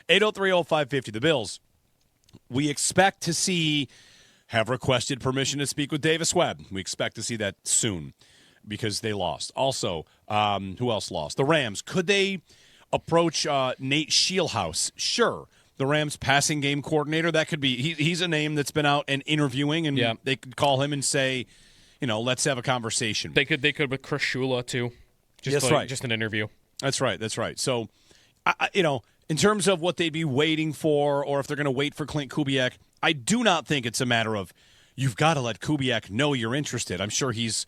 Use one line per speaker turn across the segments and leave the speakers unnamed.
803-0550, the Bills. We expect to have requested permission to speak with Davis Webb. We expect to see that soon because they lost. Also, who else lost? The Rams. Could they approach Nate Scheelhaus? Sure. The Rams passing game coordinator, that could be. He's a name that's been out and interviewing, and they could call him and say, let's have a conversation.
They could with Chris Shula too. Just an interview.
That's right. So, in terms of what they'd be waiting for, or if they're going to wait for Clint Kubiak, I do not think it's a matter of you've got to let Kubiak know you're interested. I'm sure he's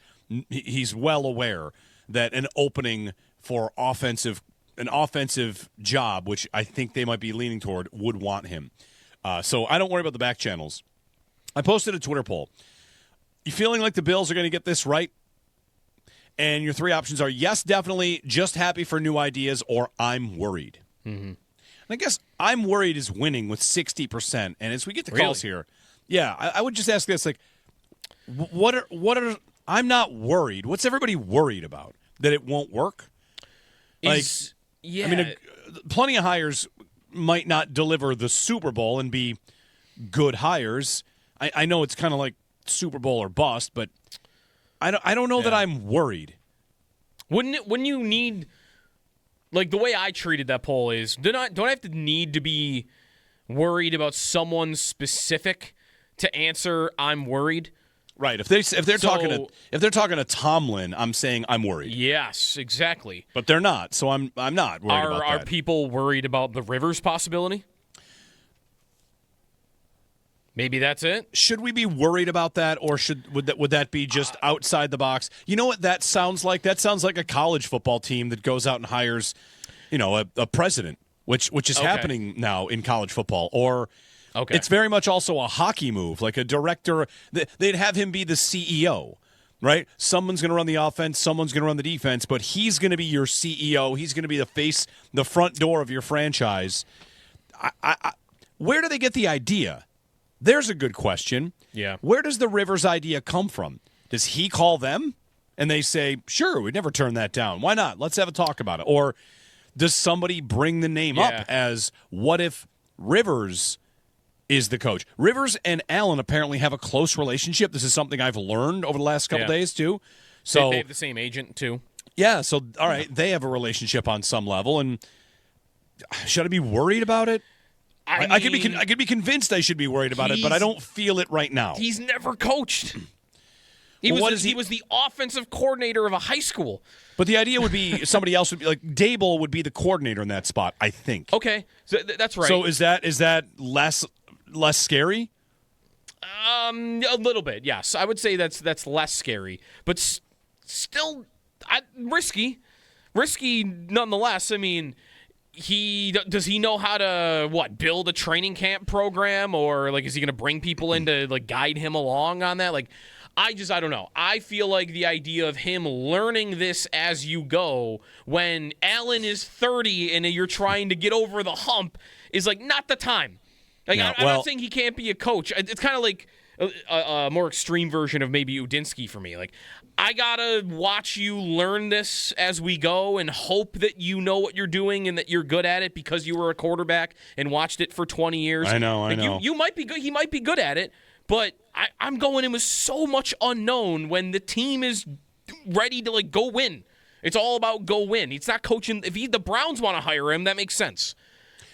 well aware that an opening for an offensive job, which I think they might be leaning toward, would want him. So I don't worry about the back channels. I posted a Twitter poll. You feeling like the Bills are going to get this right? And your three options are yes, definitely, just happy for new ideas, or I'm worried. Mm-hmm. And I guess I'm worried is winning with 60%. And as we get to calls here, I would just ask this, like, what are I'm not worried. What's everybody worried about? That it won't work?
Yeah.
I mean, plenty of hires might not deliver the Super Bowl and be good hires. I know it's kind of like Super Bowl or bust, but I don't know that I'm worried.
Wouldn't you need, like, the way I treated that poll is, don't I have to need to be worried about someone specific to answer I'm worried?
Right. If they're talking to Tomlin, I'm saying I'm worried.
Yes, exactly.
But they're not, so I'm not worried about that.
Are people worried about the Rivers possibility? Maybe that's it.
Should we be worried about that, or would that be just outside the box? You know what that sounds like? That sounds like a college football team that goes out and hires, a president, which is happening now in college football, or. Okay. It's very much also a hockey move, like a director. They'd have him be the CEO, right? Someone's going to run the offense, someone's going to run the defense, but he's going to be your CEO. He's going to be the front door of your franchise. Where do they get the idea? There's a good question.
Yeah.
Where does the Rivers idea come from? Does he call them and they say, sure, we'd never turn that down. Why not? Let's have a talk about it. Or does somebody bring the name up as, what if Rivers is the coach? Rivers and Allen apparently have a close relationship. This is something I've learned over the last couple days, too. So
they have the same agent, too.
Yeah, so, all right, they have a relationship on some level, and should I be worried about it? I could be convinced I should be worried about it, but I don't feel it right now.
He's never coached. He was the offensive coordinator of a high school.
But the idea would be somebody else would be, like, Dable would be the coordinator in that spot, I think.
Okay, so that's right.
So is that less scary?
A little bit, yes. I would say that's less scary, but still risky nonetheless. I mean, does he know how to build a training camp program, or like is he going to bring people in to like guide him along on that? Like, I don't know. I feel like the idea of him learning this as you go when Allen is 30 and you're trying to get over the hump is like not the time. Like, I'm not saying he can't be a coach. It's kind of like a more extreme version of maybe Udinsky for me. Like, I got to watch you learn this as we go and hope that you know what you're doing and that you're good at it because you were a quarterback and watched it for 20 years.
I know.
You might be good. He might be good at it, but I'm going in with so much unknown when the team is ready to, like, go win. It's all about go win. He's not coaching. If the Browns want to hire him, that makes sense.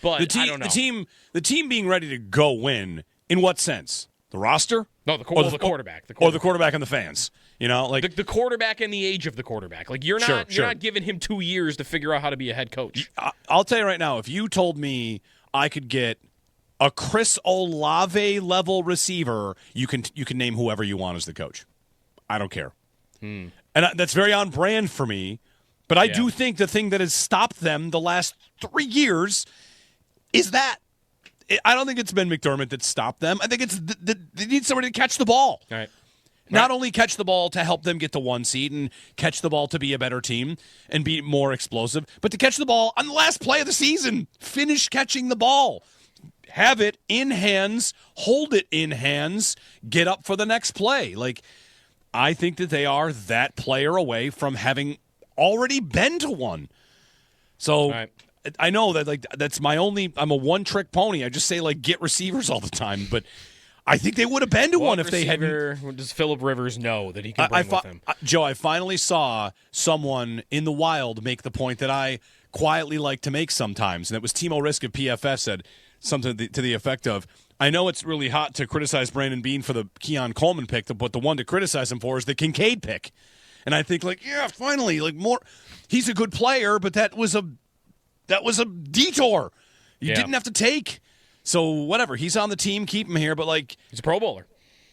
But I don't know.
The team being ready to go win, in what sense? The roster?
No, the quarterback.
Or the quarterback and the fans. Like
the quarterback and the age of the quarterback. Like, you're not giving him 2 years to figure out how to be a head coach.
I'll tell you right now, if you told me I could get a Chris Olave level receiver, you can name whoever you want as the coach. I don't care. And that's very on brand for me. But I do think the thing that has stopped them the last 3 years is that. I don't think it's been McDermott that stopped them. I think it's they need somebody to catch the ball.
All right.
Not only catch the ball to help them get to 1 seed and catch the ball to be a better team and be more explosive, but to catch the ball on the last play of the season. Finish catching the ball. Have it in hands, hold it in hands, get up for the next play. Like, I think that they are that player away from having already been to one. So I know that like that's my only. I'm a one-trick pony. I just say like get receivers all the time, but I think they would have been to one if they hadn't.
Does Phillip Rivers know that he can bring with him?
Joe, I finally saw someone in the wild make the point that I quietly like to make sometimes, and it was Timo Risk of PFF said something to the effect of, I know it's really hot to criticize Brandon Beane for the Keon Coleman pick, but the one to criticize him for is the Kincaid pick. And I think, like, yeah, finally, like more. He's a good player, but that was a detour. You didn't have to take. So whatever, he's on the team, keep him here. But like,
he's a Pro Bowler.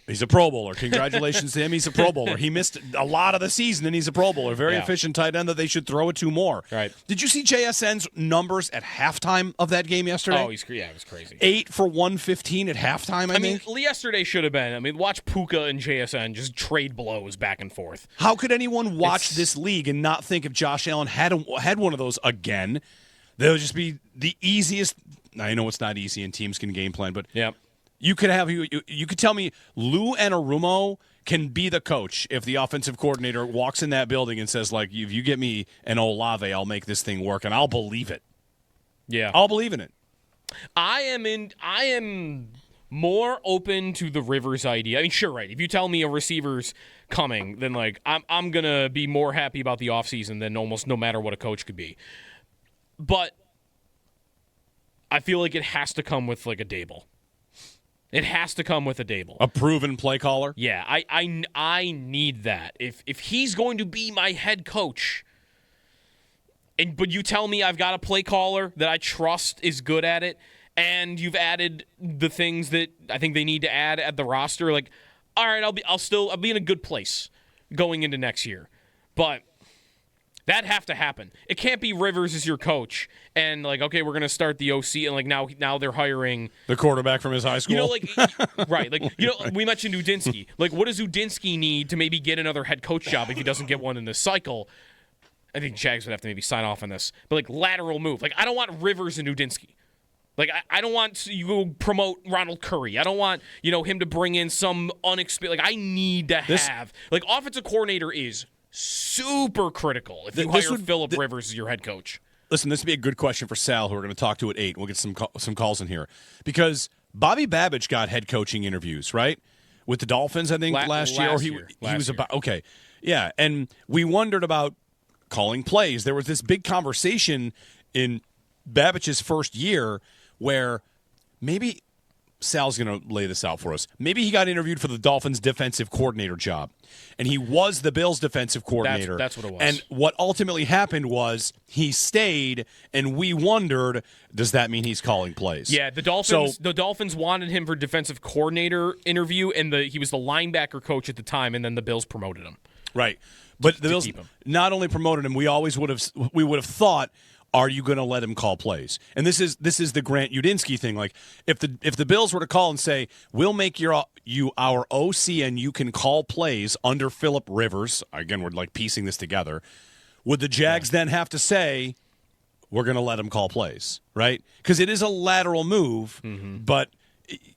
He's a Pro Bowler. Congratulations to him. He's a Pro Bowler. He missed a lot of the season, and he's a Pro Bowler. Very efficient tight end that they should throw it to more.
Right.
Did you see JSN's numbers at halftime of that game yesterday?
Oh, it was crazy.
8 for 115 at halftime, I think.
Mean, yesterday should have been. I mean, watch Puka and JSN just trade blows back and forth.
How could anyone watch this league and not think if Josh Allen had one of those again, that would just be the easiest. I know it's not easy and teams can game plan, but you could have you could tell me Lou Anarumo can be the coach if the offensive coordinator walks in that building and says, like, if you get me an Olave, I'll make this thing work, and I'll believe it.
Yeah.
I'll believe in it.
I am more open to the Rivers idea. I mean, sure, right. If you tell me a receiver's coming, then like I'm gonna be more happy about the offseason than almost no matter what a coach could be. But I feel like it has to come with like a Dable. It has to come with a Dable.
A proven play caller?
Yeah, I need that. If he's going to be my head coach, but you tell me I've got a play caller that I trust is good at it, and you've added the things that I think they need to add at the roster, like, all right, I'll be in a good place going into next year. But that have to happen. It can't be Rivers as your coach and like, okay, we're going to start the OC and like now they're hiring
the quarterback from his high school.
You know, like right, like we mentioned Udinsky. Like, what does Udinsky need to maybe get another head coach job if he doesn't get one in this cycle? I think Jags would have to maybe sign off on this. But like lateral move. Like, I don't want Rivers and Udinsky. Like, I don't want you to promote Ronald Curry. I don't want, him to bring in some unexperienced. Like, I need to have like offensive coordinator is super critical if you hire Phillip Rivers as your head coach.
Listen, this would be a good question for Sal, who we're going to talk to at 8. We'll get some calls in here. Because Bobby Babbage got head coaching interviews, right? With the Dolphins, I think, last year. Or he was about, okay. Yeah, and we wondered about calling plays. There was this big conversation in Babbage's first year where maybe Sal's going to lay this out for us. Maybe he got interviewed for the Dolphins' defensive coordinator job, and he was the Bills' defensive coordinator.
That's what it was.
And what ultimately happened was he stayed, and we wondered, does that mean he's calling plays?
Yeah, the Dolphins wanted him for defensive coordinator interview, and he was the linebacker coach at the time, and then the Bills promoted him.
Right. But the Bills not only promoted him, we would have thought, are you going to let him call plays? And this is the Grant Udinsky thing. Like, if the Bills were to call and say, we'll make you our OC and you can call plays under Phillip Rivers, again, we're like piecing this together, would the Jags then have to say, we're going to let him call plays, right? Because it is a lateral move, but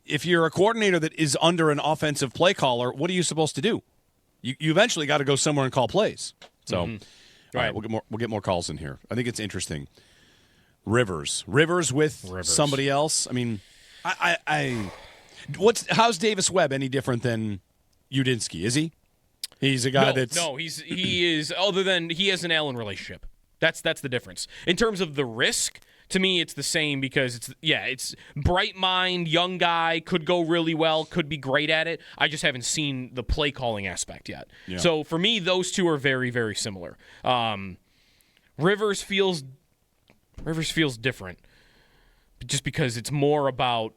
if you're a coordinator that is under an offensive play caller, what are you supposed to do? You eventually got to go somewhere and call plays. So... All right, we'll get more calls in here. I think it's interesting. Rivers with somebody else. I mean, how's Davis Webb any different than Udinsky? Is he? He's a guy
he is. Other than he has an Allen relationship. That's the difference in terms of the risk. To me, it's the same because it's bright mind, young guy, could go really well, could be great at it. I just haven't seen the play calling aspect yet. Yeah. So for me, those two are very, very similar. Rivers feels different, just because it's more about.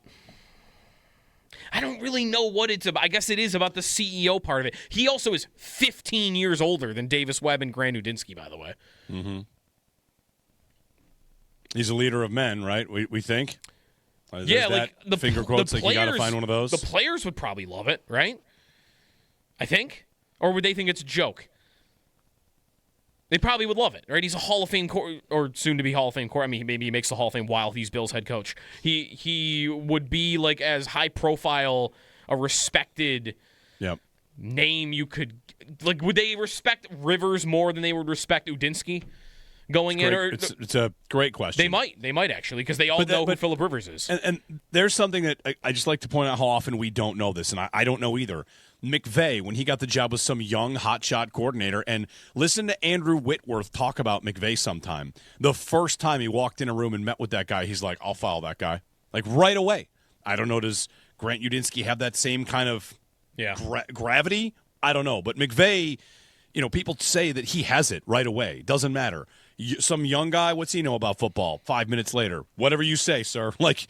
I don't really know what it's about. I guess it is about the CEO part of it. He also is 15 years older than Davis Webb and Grant Udinsky, by the way.
Mm-hmm. He's a leader of men, right? We think.
Like the
finger quotes. Like, you got to find one of those.
The players would probably love it, right? I think, or would they think it's a joke? They probably would love it, right? He's a Hall of Fame or soon to be Hall of Fame I mean, maybe he makes the Hall of Fame while he's Bills head coach. He would be like as high profile, a respected name you could like. Would they respect Rivers more than they would respect Udinsky? going in? Or
it's a great question.
They might actually, because they all know who Phillip Rivers is.
And there's something that I just like to point out how often we don't know this, and I don't know either. McVay, when he got the job, was some young hotshot coordinator, and listen to Andrew Whitworth talk about McVay sometime. The first time he walked in a room and met with that guy, he's like, I'll follow that guy. Like, right away. I don't know, does Grant Udinsky have that same kind of gravity? I don't know. But McVay, people say that he has it right away. Doesn't matter. Some young guy, what's he know about football? 5 minutes later, whatever you say, sir. Like,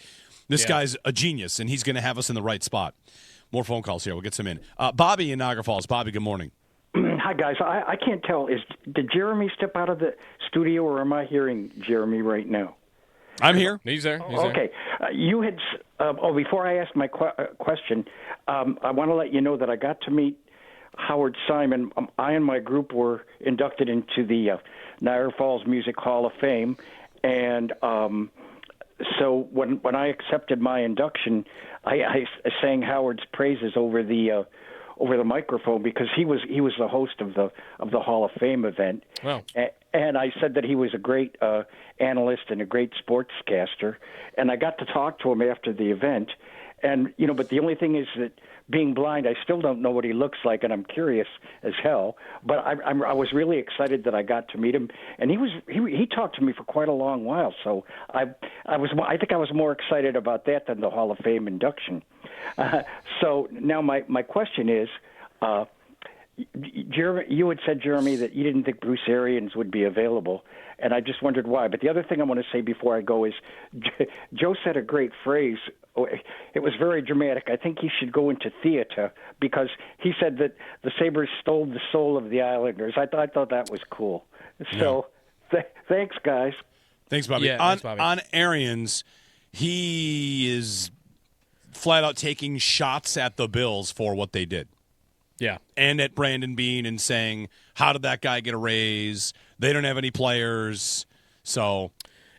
this guy's a genius, and he's going to have us in the right spot. More phone calls here. We'll get some in. Bobby in Niagara Falls. Bobby, good morning.
Hi, guys. I can't tell. Did Jeremy step out of the studio, or am I hearing Jeremy right now?
I'm here.
He's there.
Okay. You had before I ask my question, I want to let you know that I got to meet Howard Simon. I and my group were inducted into the Niagara Falls Music Hall of Fame, and so when I accepted my induction, I sang Howard's praises over the microphone, because he was the host of the Hall of Fame event.
Wow.
And I said that he was a great analyst and a great sportscaster, and I got to talk to him after the event. And but the only thing is that, being blind, I still don't know what he looks like, and I'm curious as hell. But I was really excited that I got to meet him, and he talked to me for quite a long while. So I think I was more excited about that than the Hall of Fame induction. So now my question is, Jeremy, you had said, Jeremy, that you didn't think Bruce Arians would be available, and I just wondered why. But the other thing I want to say before I go is, Joe said a great phrase. It was very dramatic. I think he should go into theater, because he said that the Sabres stole the soul of the Islanders. I thought that was cool. So thanks, guys.
Thanks, Bobby.
Yeah,
on,
thanks, Bobby.
On Arians, he is flat out taking shots at the Bills for what they did.
Yeah.
And at Brandon Beane, and saying, how did that guy get a raise? They don't have any players. So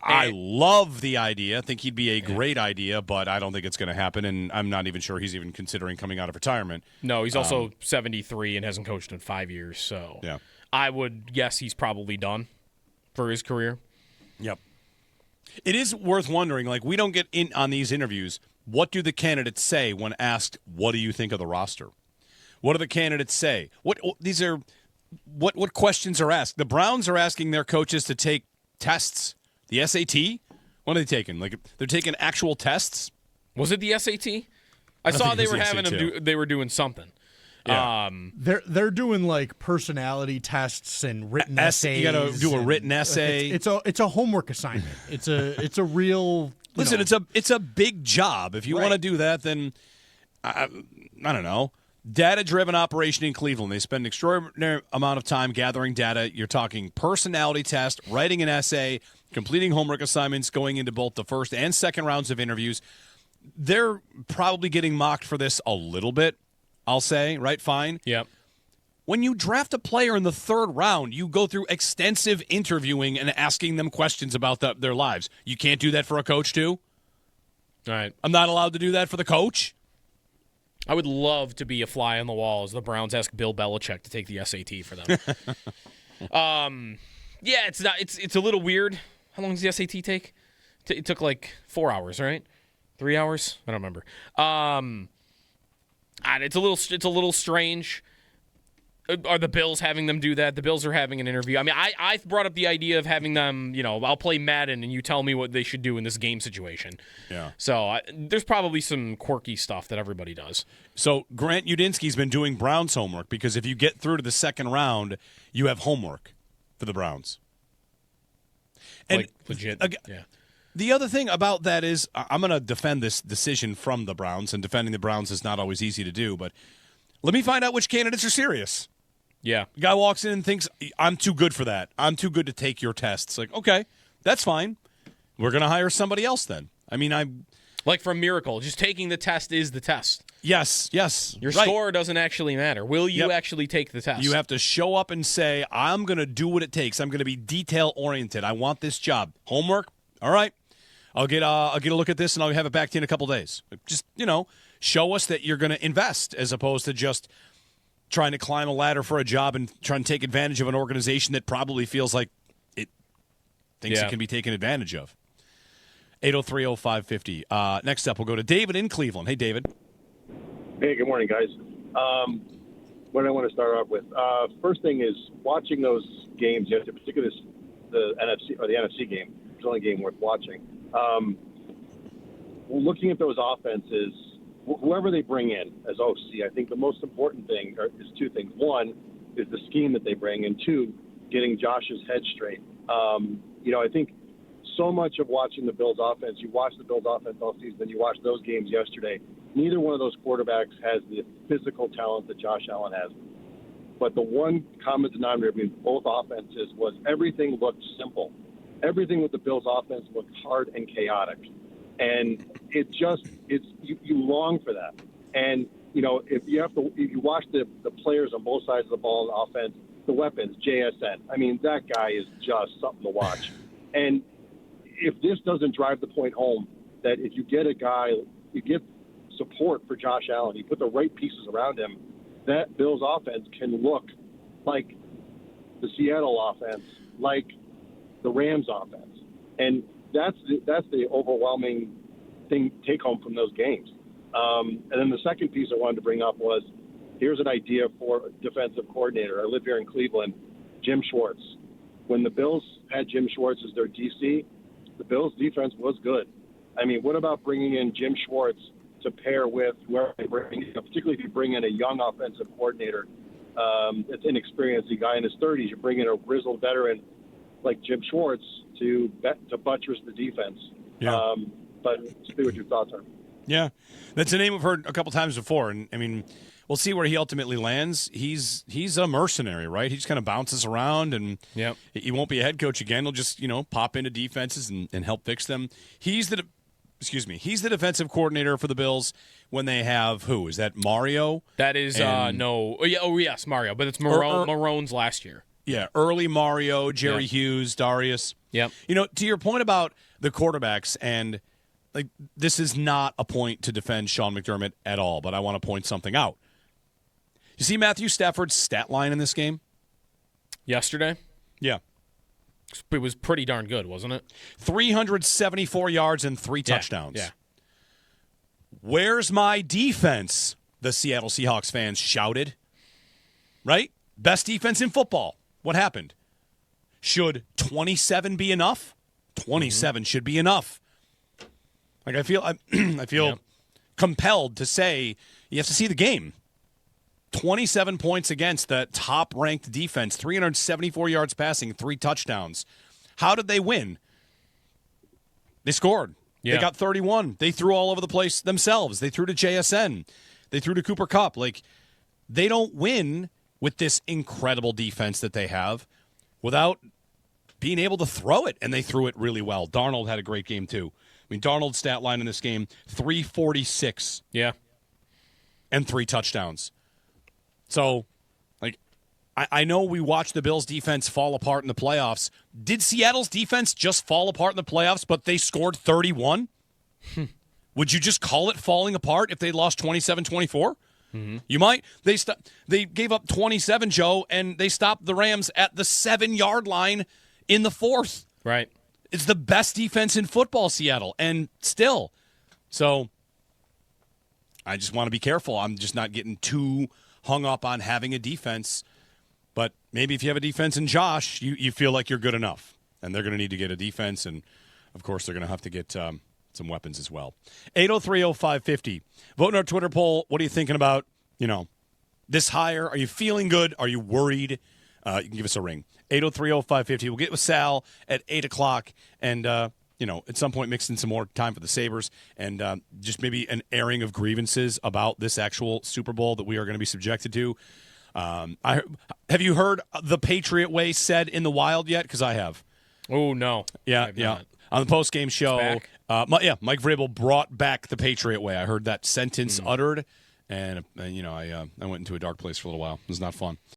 I love the idea. I think he'd be a great idea, but I don't think it's going to happen, and I'm not even sure he's even considering coming out of retirement.
No, he's also 73 and hasn't coached in 5 years, so I would guess he's probably done for his career.
Yep. It is worth wondering, like, we don't get in on these interviews. What do the candidates say when asked, what do you think of the roster? What do the candidates say? What questions are asked? The Browns are asking their coaches to take tests. The SAT? What are they taking? Like, they're taking actual tests?
Was it the SAT? I saw they were having them they were doing something.
Yeah.
They're doing like personality tests and written essays.
You got to do a written essay.
It's a homework assignment. It's a real.
Listen, it's a big job. If you want to do that, then I don't know. Data-driven operation in Cleveland. They spend an extraordinary amount of time gathering data. You're talking personality test, writing an essay, completing homework assignments, going into both the first and second rounds of interviews. They're probably getting mocked for this a little bit, I'll say, right? Fine.
Yep.
When you draft a player in the third round, you go through extensive interviewing and asking them questions about their lives. You can't do that for a coach, too?
All right.
I'm not allowed to do that for the coach?
I would love to be a fly on the wall as the Browns ask Bill Belichick to take the SAT for them. Yeah, it's a little weird. How long does the SAT take? It took like 4 hours, right? 3 hours? I don't remember. It's a little strange. Are the Bills having them do that? The Bills are having an interview. I mean, I brought up the idea of having them, I'll play Madden and you tell me what they should do in this game situation.
Yeah.
So there's probably some quirky stuff that everybody does.
So Grant Udinsky's been doing Browns homework, because if you get through to the second round, you have homework for the Browns. And
like, legit. Yeah.
The other thing about that is, I'm going to defend this decision from the Browns, and defending the Browns is not always easy to do, but let me find out which candidates are serious.
Yeah.
The guy walks in and thinks, I'm too good for that. I'm too good to take your tests. Like, okay, that's fine. We're going to hire somebody else then. I mean,
like from Miracle, just taking the test is the test.
Yes.
Your score doesn't actually matter. Will you actually take the test?
You have to show up and say, I'm going to do what it takes. I'm going to be detail-oriented. I want this job. Homework? All right. I'll get a look at this, and I'll have it back to you in a couple days. Just, show us that you're going to invest, as opposed to just trying to climb a ladder for a job and trying to take advantage of an organization that probably feels like it thinks it can be taken advantage of. 803-0550. Next up, we'll go to David in Cleveland. Hey, David.
Hey, good morning, guys. What I want to start off with, first thing is watching those games yesterday, particularly the NFC game. It's the only game worth watching. Looking at those offenses, whoever they bring in as OC, I think the most important thing is two things. One is the scheme that they bring, and two, getting Josh's head straight. I think so much of watching the Bills offense, you watch the Bills offense all season, and you watch those games yesterday. Neither one of those quarterbacks has the physical talent that Josh Allen has. But the one common denominator between both offenses was everything looked simple. Everything with the Bills offense looked hard and chaotic. And you long for that. And, if you watch the players on both sides of the ball in offense, the weapons, JSN, I mean, that guy is just something to watch. And if this doesn't drive the point home that if you get a guy, you get support for Josh Allen, you put the right pieces around him, that Bills offense can look like the Seattle offense, like the Rams offense. And that's the overwhelming thing take home from those games. And then the second piece I wanted to bring up was, here's an idea for a defensive coordinator. I live here in Cleveland, Jim Schwartz. When the Bills had Jim Schwartz as their DC, the Bills' defense was good. I mean, what about bringing in Jim Schwartz to pair with whoever they bring, particularly if you bring in a young offensive coordinator that's inexperienced, a guy in his 30s, you bring in a grizzled veteran like Jim Schwartz to buttress the defense.
Yeah.
But see what your thoughts are.
Yeah, that's a name we've heard a couple times before, and I mean, we'll see where he ultimately lands. He's a mercenary, right? He just kind of bounces around, and he won't be a head coach again. He'll just pop into defenses and help fix them. He's the defensive coordinator for the Bills when they have who? Is that Mario?
That is no. Yes, Mario, but it's Marone's last year.
Yeah, early Mario, Jerry Hughes, Darius.
Yep.
To your point about the quarterbacks, and like this is not a point to defend Sean McDermott at all, but I want to point something out. You see Matthew Stafford's stat line in this game?
Yesterday?
Yeah.
It was pretty darn good, wasn't it?
374 yards and 3 touchdowns.
Yeah.
Where's my defense? The Seattle Seahawks fans shouted. Right? Best defense in football. What happened? Should 27 be enough? 27 should be enough. Like I feel compelled to say you have to see the game. 27 points against the top-ranked defense, 374 yards passing, 3 touchdowns. How did they win? They scored. Yeah. They got 31. They threw all over the place themselves. They threw to JSN. They threw to Cooper Kupp. Like, they don't win with this incredible defense that they have without being able to throw it, and they threw it really well. Darnold had a great game, too. I mean, Darnold's stat line in this game, 346.
Yeah.
And 3 touchdowns. So, like, I know we watched the Bills' defense fall apart in the playoffs. Did Seattle's defense just fall apart in the playoffs, but they scored 31? Would you just call it falling apart if they lost 27-24? Mm-hmm. You might. They gave up 27, Joe, and they stopped the Rams at the 7-yard line in the 4th.
Right.
It's the best defense in football, Seattle, and still. So, I just want to be careful. I'm just not getting too hung up on having a defense, but maybe if you have a defense in Josh, you feel like you're good enough, and they're going to need to get a defense, and of course they're going to have to get some weapons as well. 803-0550. Vote in our Twitter poll. What are you thinking about, this hire? Are you feeling good? Are you worried? You can give us a ring. 803-0550. We'll get with Sal at 8 o'clock, and at some point mix in some more time for the Sabres and just maybe an airing of grievances about this actual Super Bowl that we are going to be subjected to. Have you heard the Patriot Way said in the Wild yet? Because I have.
Oh, no.
Yeah.
Not.
On the post-game show, Mike Vrabel brought back the Patriot Way. I heard that sentence uttered, and I went into a dark place for a little while. It was not fun.